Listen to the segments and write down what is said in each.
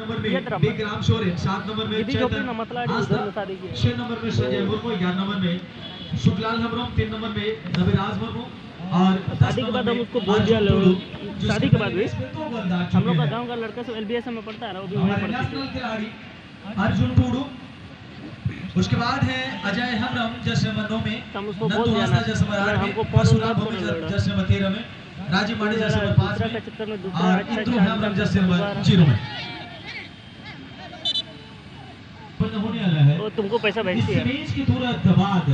Number में Vikram Soren, 7 number में चेतन आस्था, 6 number में संजय मुर्मू, 11 नंबर में शुक्लाल हेम्ब्रम, 3 नंबर में नवीराज मुर्मू और 10 शादी के बाद नंबर हम में उसको बोल दिया अर्जुन शादी के बाद भी टुडू। हम लोग का गांव का लड़का सब एलबीएस में पढ़ता है, वो भी वहीं हमारे पढ़ते नेशनल थे। खिलाड़ी अर्जुन टुडू, उसके बाद है अजय हेम्ब्रम जश्न नंबर 9 में, हम उसको बोल नंदू दिया आस्था ना, जश्न नंबर 8 में, हमको परशुराम फोन भूमि कर जश्न नंबर 13 में, राजीव मांडे जश्न नंबर 5 दूसरा का में चक्कर में दूसरा और अच्छा इंदु अच्छा हेम्ब्रम अच्छा जश्न नंबर 0 में। होने वाला है वो तुमको पैसा भेजती इस है। मैच की तुरंत बाद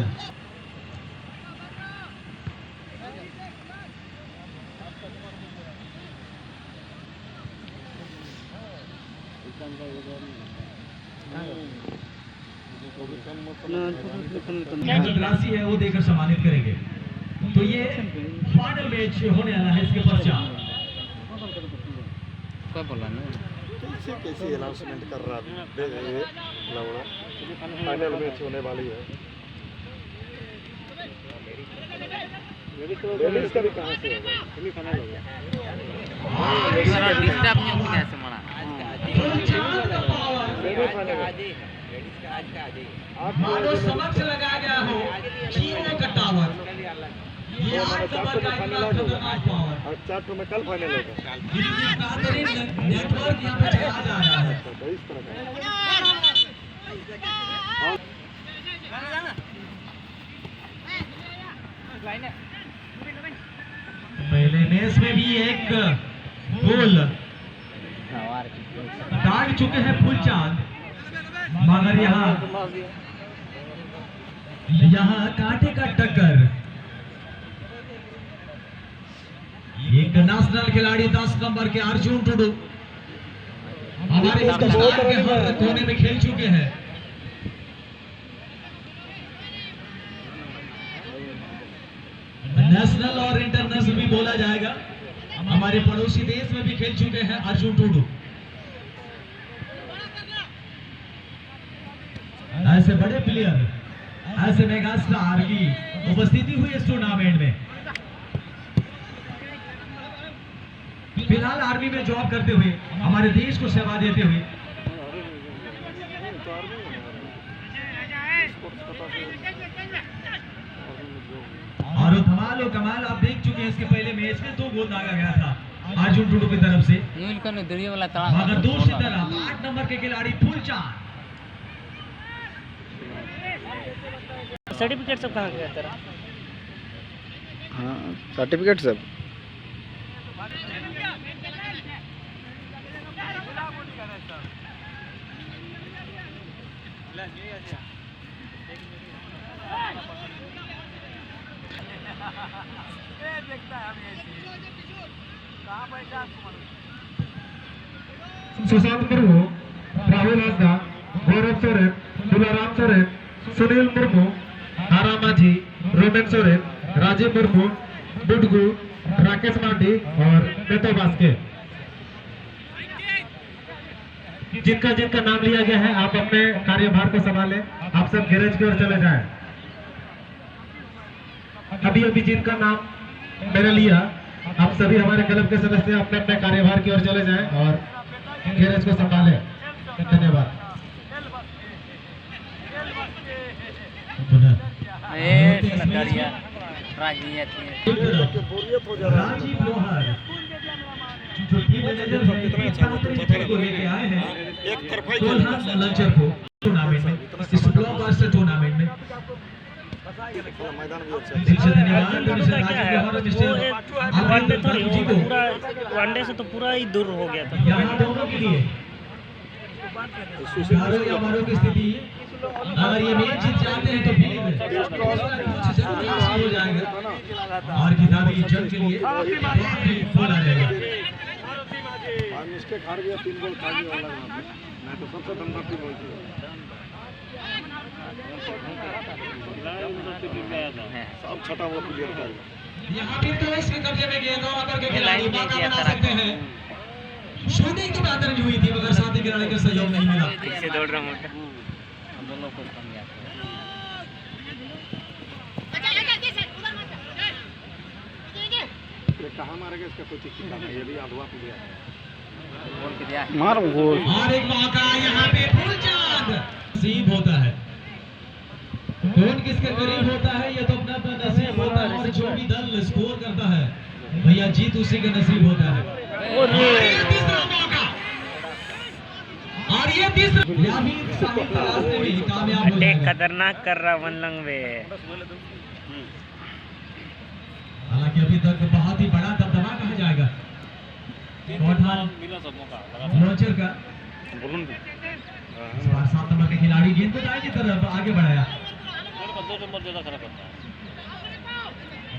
राशि है वो देकर सम्मानित करेंगे। तो ये फाइनल मैच होने वाला है। इसके पश्चात कैसे अनाउंसमेंट कर रहा है लवड़ा, फाइनल मैच होने वाली है। लेडीज का भी कहाँ से होगा? सेमीफाइनल होगा। डिस्टर्ब नहीं होती कैसे मना मानो समक्ष लगाया गया हो जीरो का टावर, ये 8 नंबर का इतना खतरनाक पावर और 4 में कल फाइनल होगा। इतनी बेहतरीन नेटवर्क यहाँ पे चला जा रहा है। तो इस तरह का पहले मैच में भी एक गोल दाग चुके हैं फुलचांद, मगर यहाँ कांटे का टक्कर। एक नेशनल खिलाड़ी 10 नंबर के अर्जुन टुडू हमारे हिंदुस्तान के हर कोने में खेल चुके हैं। नेशनल और इंटरनेशनल भी बोला जाएगा। हमारे पड़ोसी देश में भी खेल चुके हैं अर्जुन टुडू। ऐसे बड़े प्लेयर, ऐसे मेगा स्टार की उपस्थिति हुई इस टूर्नामेंट में। फिलहाल आर्मी में जॉब करते हुए हमारे देश को सेवा देते हुए और धमाल और कमाल आप देख चुके हैं। इसके पहले मैच में 2 गोल दागा गया था अर्जुन टुडू की तरफ से, मगर दूसरी तरफ 8 नंबर के खिलाड़ी फुलचांद। सर्टिफिकेट सब कहाँ गया तेरा? हाँ, सर्टिफिकेट सब सुशांत मुर्मू, राहुल हासदा, गौरव सोरेन, दुलाराम सोरेन, सुनील मुर्मू, हारा माझी, रोमेन सोरेन, राजीव मुर्मू, डुडगू, राकेश मांडी और नेतो बास्के। जिनका जिनका नाम लिया गया है आप अपने कार्यभार को संभालें। आप सब गैरेज की ओर चले जाएं। अभी अभी जिनका नाम मैंने लिया आप सभी हमारे क्लब के सदस्य अपने अपने कार्यभार की ओर चले जाएं और गैरेज को संभालें। धन्यवाद। राजीव लोहार जो टीम मैनेजर है, को लेके आए हैं एक तरफा लंचर को टूर्नामेंट में, इस ब्लॉकबस्टर टूर्नामेंट में। मैदान भी अच्छा दिल से धन्यवाद अर्जुन टुडू का क्या है, वो वनडे थोड़ी, वो पूरा वनडे से तो पूरा ही दूर हो गया था। यहाँ दोनों के लिए हारो या मारो की स्थिति, अगर ये मैच जीत जाते हैं तो फिलिप में कुछ जरूर हासिल हो जाएगा और खिताबी जंग के लिए काफी फूला रहेगा। मिस्टेक हार गया, 3 गोल खा गया वाला मैं तो सबसे गंदा टीम होती है। सब छठा हुआ प्लेयर था। यहाँ भी तो इसके कब्जे में गेंद और आकर के खिलाड़ी मौका बना सकते हैं। शूटिंग तो बेहतर नहीं हुई थी मगर साथी खिलाड़ी का सहयोग नहीं मिला। से दौड़ रहा मोटा दोनों को कम गया ये कहाँ मारेगा इसका कोई ठिकाना नहीं, ये भी अधवा प्लेयर है। बोल के दिया मार गोल और एक मौका यहाँ पे फूलचांद नसीब होता है। कौन किसके करीब होता है ये तो अपना अपना नसीब होता है, और जो भी दल स्कोर करता है भैया जीत उसी के नसीब होता है। और ये तीसरा मौका, और ये तीसरा यामीन साहिब के रास्ते में कामयाब हो अटैक जाएगा। खतरनाक कर रहा वनलंग वे। हालांकि अभी तक बहुत ही बड़ा दबदबा कहा जाएगा लॉन्चर का। इस बार 7 नंबर के खिलाड़ी गेंद को दाएं की तरफ आगे बढ़ाया।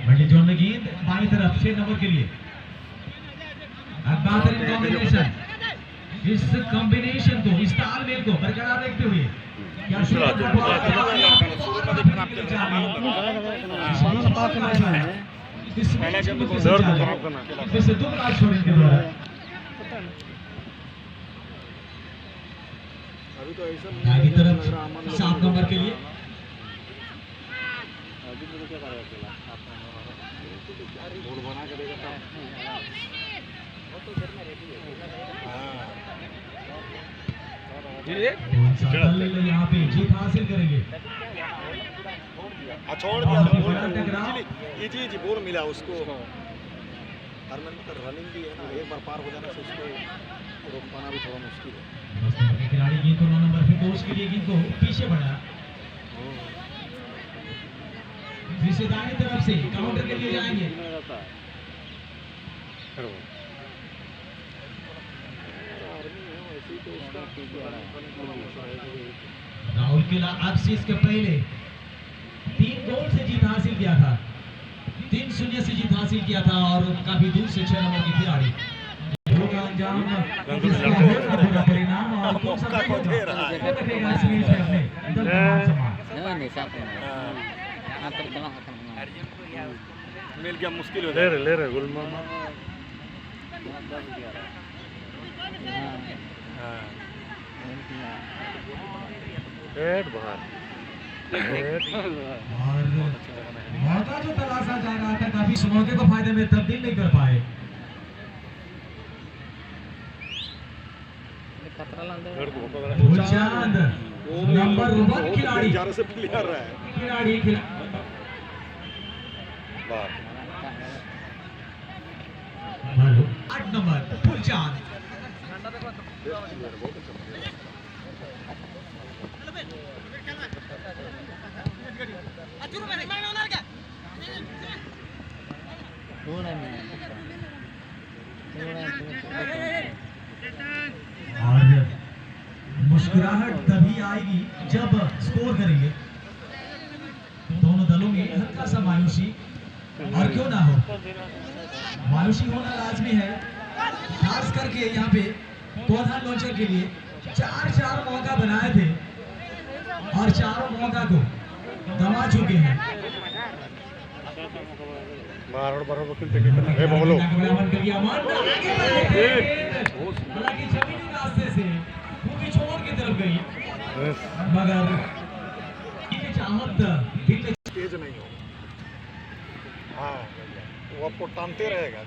बड़ी जोन में गेंद बाईं तरफ 6 नंबर के लिए। अब बेहतरीन कॉम्बिनेशन, इस कॉम्बिनेशन को, इस तालमेल को बरकरार रखते हुए क्या जैसे 2 मैच छोड़ने के द्वारा अभी तो ऐसा दाएं की तरफ 7 नंबर के लिए। बोर्ड बना के देगा यहाँ पे जीत हासिल करेंगे। छोड़ दिया इजी इजी बोल मिला उसको। रनिंग भी है ना, एक बार पार हो जाने से उसको रोक पाना भी थोड़ा मुश्किल है। 10 नंबर के खिलाड़ी गेंद को 9 नंबर पे कोच के लिए गेंद को पीछे बढ़ा, जिसे दाहिनी तरफ से काउंटर के लिए जाएंगे। राहुल किला अब से इसके पहले 3 गोल से जीत हासिल किया था, 3-0 से जीत हासिल किया था, और काफी दूर से 6 नंबर के खिलाड़ी होगा अंजाम पूरा परिणाम और कौन सा रखेगा इस मैच में अपने दल का मान सम्मान। नहीं साफ हां तो चला खत्म मिल गया मुश्किल हो जाए। ले रहे गुलमा हेड बाहर और मौका जो तलाशा जा रहा था काफी इस मौके को फायदे में तब्दील नहीं कर पाए। चांद नंबर 1 खिलाड़ी से प्लेयर रहा है खिलाड़ी हेलो 8 नंबर फुलचांद। और मुस्कुराहट तभी आएगी जब स्कोर करेंगे। दोनों दलों में हल्का सा मायूसी, और क्यों ना हो, मायूसी होना लाजमी है, खास करके यहाँ पे प्रधान लॉन्चर के लिए 4 मौका बनाए थे और 4 मौका को गंवा चुके हैं। हालांकि जमीनी रास्ते से खूबी छोड़ की तरफ गई, मगर चाहत दिल में तेज नहीं हो। हाँ वो आपको टानते रहेगा।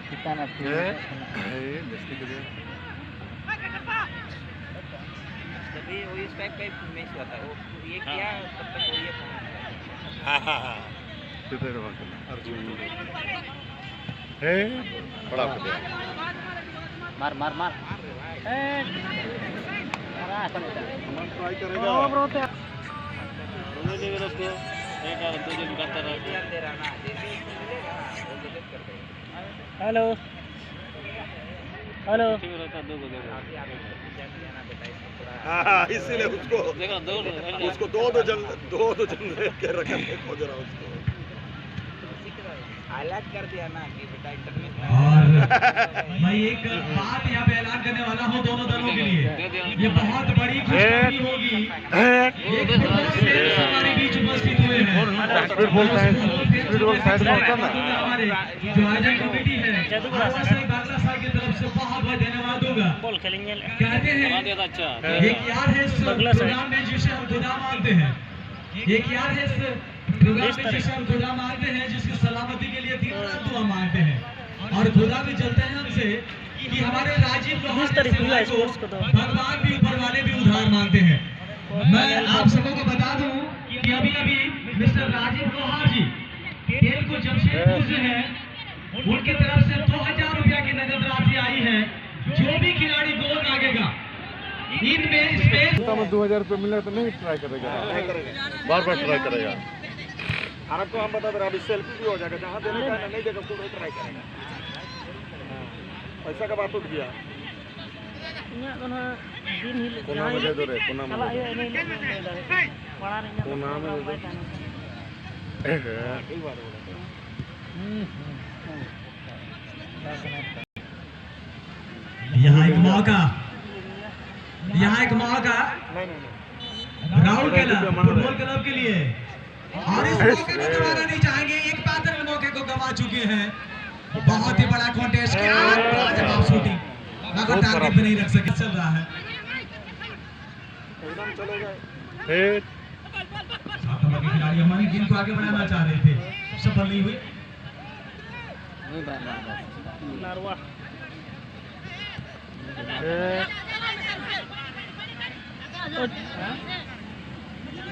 कितना तभी वो इस टाइप का मैच हुआ था, वो ये किया तब तक वो ये बड़ा मार मार मार ट्राई करेगा। हेलो हेलो हाँ इसीलिए उसको दो जन के रखा खोज रहा उसको। हाईलाइट कर दिया ना कि बेटा इंटरनेशनल। और मैं एक बात यहाँ पे ऐलान करने वाला हूँ दोनों दलों के लिए, ये बहुत बड़ी खुशखबरी होगी। एक हमारे बीच उपस्थित हुए हैं हमारे जो आयोजन कमेटी है, बागला साहब की तरफ से बहुत बहुत धन्यवाद दूंगा। बॉल खेलेंगे। कहते हैं एक यार है इस प्रोग्राम में जिसे हम खुदा मानते हैं, एक यार है इस इस तरह हम खुदा मांगते हैं जिसकी सलामती के लिए दिन रात दुआ मांगते हैं और खुदा भी चलते हैं हमसे कि हमारे राजीव लोहार इस तरह जैसे खुला भाई को स्पोर्ट्स को तो भगवान भी ऊपर वाले भी उधार मांगते हैं। मैं आप सबों को बता दूं कि अभी अभी मिस्टर राजीव लोहार जी तेल को जमशेदपुर से है, उनकी तरफ से 2000 रुपया की नगद राशि आई है। जो भी खिलाड़ी गोल लागेगा इनमें स्पेस 2000 रुपये मिले तो नहीं ट्राई करेगा, बार बार ट्राई करेगा। और आपको हम बता दे रहे, अभी सेल्फी भी हो जाएगा, जहाँ देने का है, नहीं देगा खुद ट्राई करेगा। पैसा का बात उठ गया। इन्हें तो ना दिन ही कोना में दे दो रे, कोना में चला दे ये नहीं पड़ा नहीं कोना में दे दो। कई बार बोला। यहाँ एक मौका, यहाँ एक मौका नहीं राहुल क्लब फुटबॉल क्लब के लिए, और इस मौके को गंवाना नहीं चाहेंगे। एक बेहतर मौके को गंवा चुके हैं। बहुत ही बड़ा कॉन्टेस्ट, क्या लाजवाब शूटिंग, मगर टारगेट पे नहीं रख सके, चल रहा है। एकदम चलेगा। फिर 7 नंबर के खिलाड़ी हमारी गेम को आगे बढ़ाना चाह रहे थे, सफल नहीं हुए। नारवा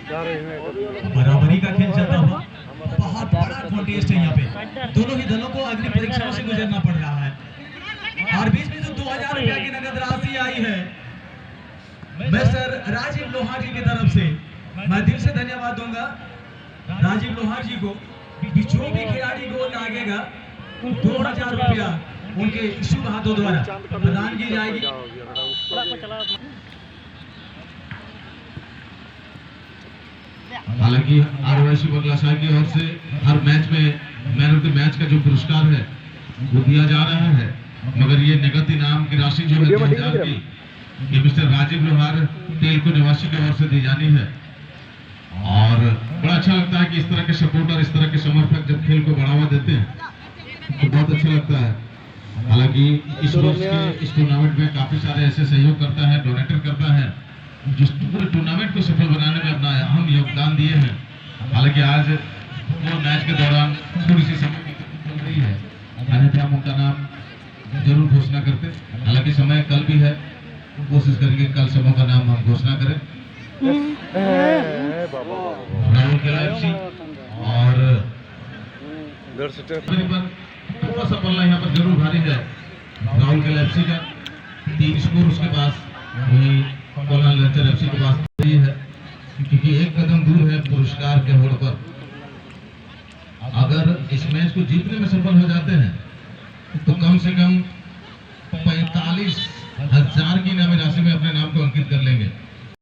जा रहे हैं। बराबरी का खेल चलता हुआ, बहुत बड़ा कॉन्टेस्ट है यहाँ पे। दोनों ही दलों को अग्नि परीक्षाओं से गुजरना पड़ रहा है, और बीच में जो 2000 रुपया की नगद राशि आई है, मैं सर राजीव लोहार जी की तरफ से मैं दिल से धन्यवाद दूंगा राजीव लोहार जी को कि जो भी खिलाड़ी गोल लागेगा 2000 रुपया उनके शुभ हाथों द्वारा प्रदान की जाएगी। थोड़ा को चला हालांकि आरवासी बंगला साहब की ओर से हर मैच में मैन ऑफ द मैच का जो पुरस्कार है वो दिया जा रहा है, मगर ये नगद इनाम की राशि जो है 2000 की, ये मिस्टर राजीव लोहार तेलको निवासी की ओर से दी जानी है। और बड़ा अच्छा लगता है कि इस तरह के सपोर्टर, इस तरह के समर्थक जब खेल को बढ़ावा देते हैं तो बहुत अच्छा लगता है। हालांकि इस वर्ष के इस टूर्नामेंट में काफी सारे ऐसे सहयोग करता है, डोनेटर करता है, जिस पूरे टूर्नामेंट को सफल बनाने में अपना अहम योगदान दिए हैं। हालांकि आज वो मैच के दौरान थोड़ी सी समय की कमी चल रही है, अन्यथा हम उनका नाम जरूर घोषणा करते। हालांकि समय कल भी है, कोशिश करेंगे कल सबों का नाम हम घोषणा करें। राहुल के एफसी और थोड़ा सा पल्ला यहाँ पर जरूर भारी है राहुल के एफसी का। 3 स्कोर उसके पास, वही कोला लेंचर एफसी के पास नहीं है, क्योंकि एक कदम दूर है पुरस्कार के होड़ पर। अगर इस मैच को जीतने में सफल हो जाते हैं तो कम से कम 45,000 की इनामी राशि में अपने नाम को अंकित कर लेंगे।